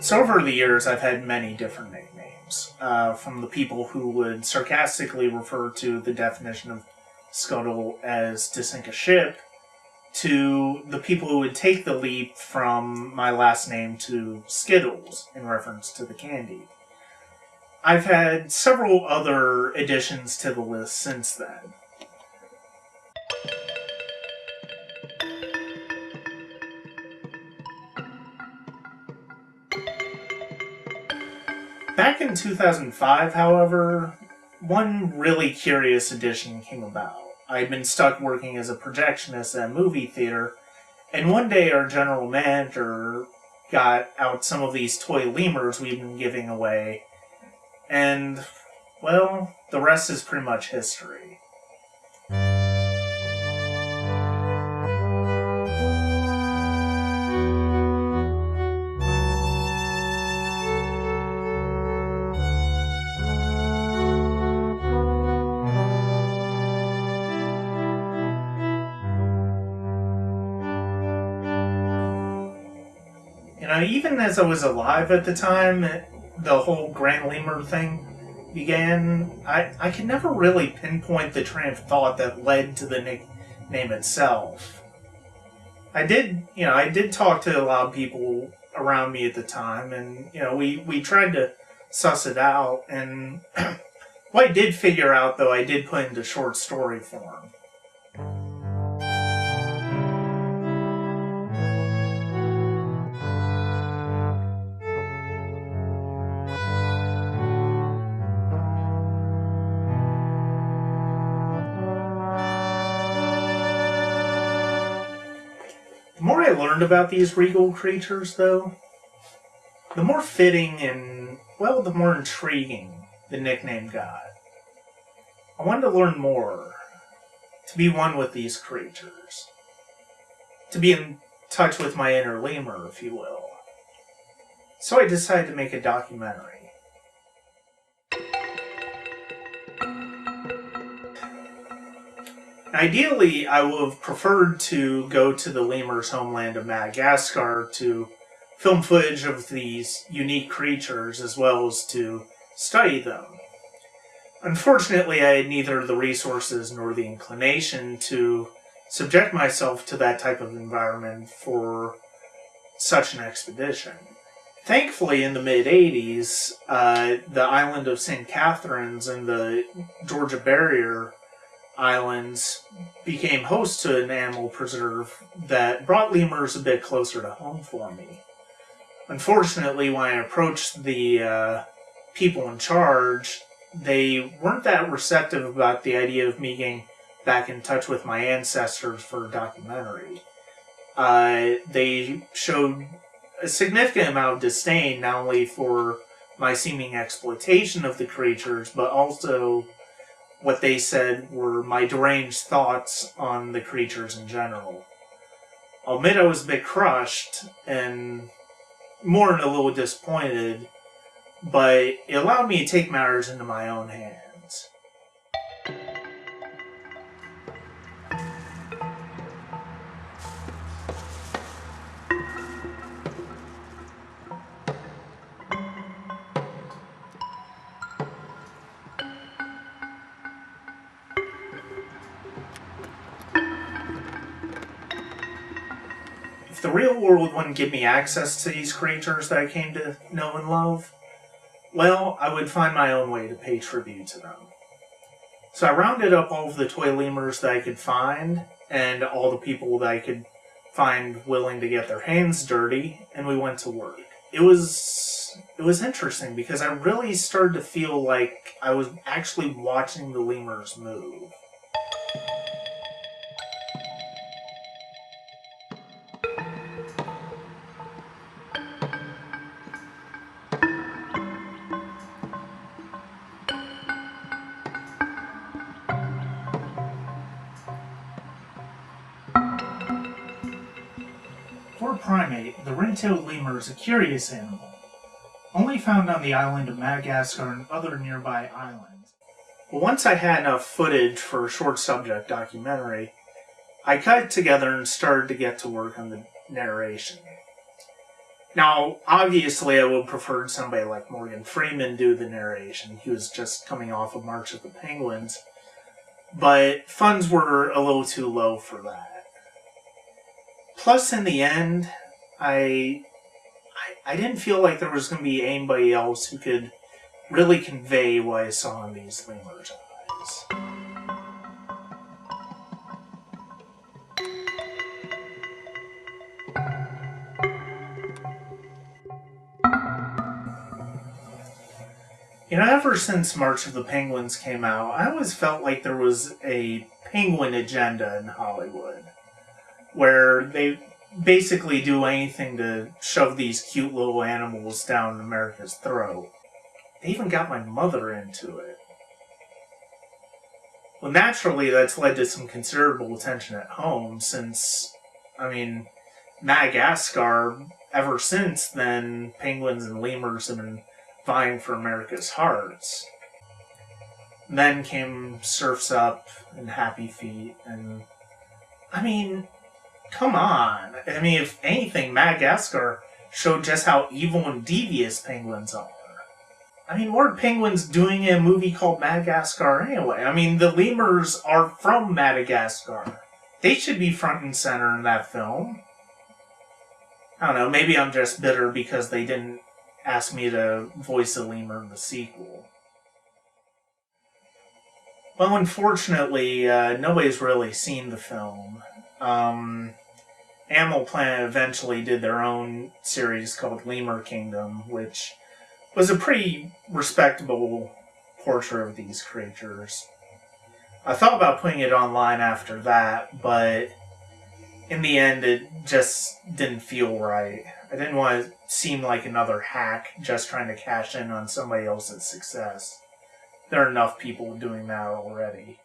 So over the years, I've had many different nicknames, from the people who would sarcastically refer to the definition of Skutle as to sink a ship, to the people who would take the leap from my last name to Skittles, in reference to the candy. I've had several other additions to the list since then. Back in 2005, however, one really curious addition came about. I'd been stuck working as a projectionist at a movie theater, and one day our general manager got out some of these toy lemurs we've been giving away, and, well, the rest is pretty much history. Even as I was alive at the time, the whole Grand Lemur thing began, I could never really pinpoint the train of thought that led to the nickname itself. I did talk to a lot of people around me at the time, and, we tried to suss it out, and what I did figure out, though, I did put into short story form. The more I learned about these regal creatures, though, the more fitting and, well, the more intriguing the nickname got. I wanted to learn more, to be one with these creatures, to be in touch with my inner lemur, if you will. So I decided to make a documentary. Ideally, I would have preferred to go to the lemur's homeland of Madagascar to film footage of these unique creatures as well as to study them. Unfortunately, I had neither the resources nor the inclination to subject myself to that type of environment for such an expedition. Thankfully, in the mid-'80s, the island of St. Catharines and the Georgia Barrier Islands became host to an animal preserve that brought lemurs a bit closer to home for me. Unfortunately, when I approached the people in charge, they weren't that receptive about the idea of me getting back in touch with my ancestors for a documentary. They showed a significant amount of disdain not only for my seeming exploitation of the creatures, but also what they said were my deranged thoughts on the creatures in general. I'll admit I was a bit crushed and more than a little disappointed, but it allowed me to take matters into my own hands. If the real world wouldn't give me access to these creatures that I came to know and love, well, I would find my own way to pay tribute to them. So I rounded up all of the toy lemurs that I could find, and all the people that I could find willing to get their hands dirty, and we went to work. It was interesting because I really started to feel like I was actually watching the lemurs move. For a primate, the ring-tailed lemur is a curious animal, only found on the island of Madagascar and other nearby islands. But once I had enough footage for a short subject documentary, I cut it together and started to get to work on the narration. Now, obviously, I would prefer somebody like Morgan Freeman do the narration. He was just coming off of March of the Penguins. But funds were a little too low for that. Plus, in the end, I didn't feel like there was going to be anybody else who could really convey what I saw in these lemurs' eyes. Ever since March of the Penguins came out, I always felt like there was a penguin agenda in Hollywood, where they basically do anything to shove these cute little animals down America's throat. They even got my mother into it. Well, naturally, that's led to some considerable attention at home, since, Madagascar, ever since then, penguins and lemurs have been vying for America's hearts. Then came Surf's Up and Happy Feet, and come on. If anything, Madagascar showed just how evil and devious penguins are. Weren't penguins doing a movie called Madagascar anyway? The lemurs are from Madagascar. They should be front and center in that film. I don't know, maybe I'm just bitter because they didn't ask me to voice a lemur in the sequel. Well, unfortunately, nobody's really seen the film. Animal Planet eventually did their own series called Lemur Kingdom, which was a pretty respectable portrait of these creatures. I thought about putting it online after that, but in the end it just didn't feel right. I didn't want to seem like another hack just trying to cash in on somebody else's success. There are enough people doing that already.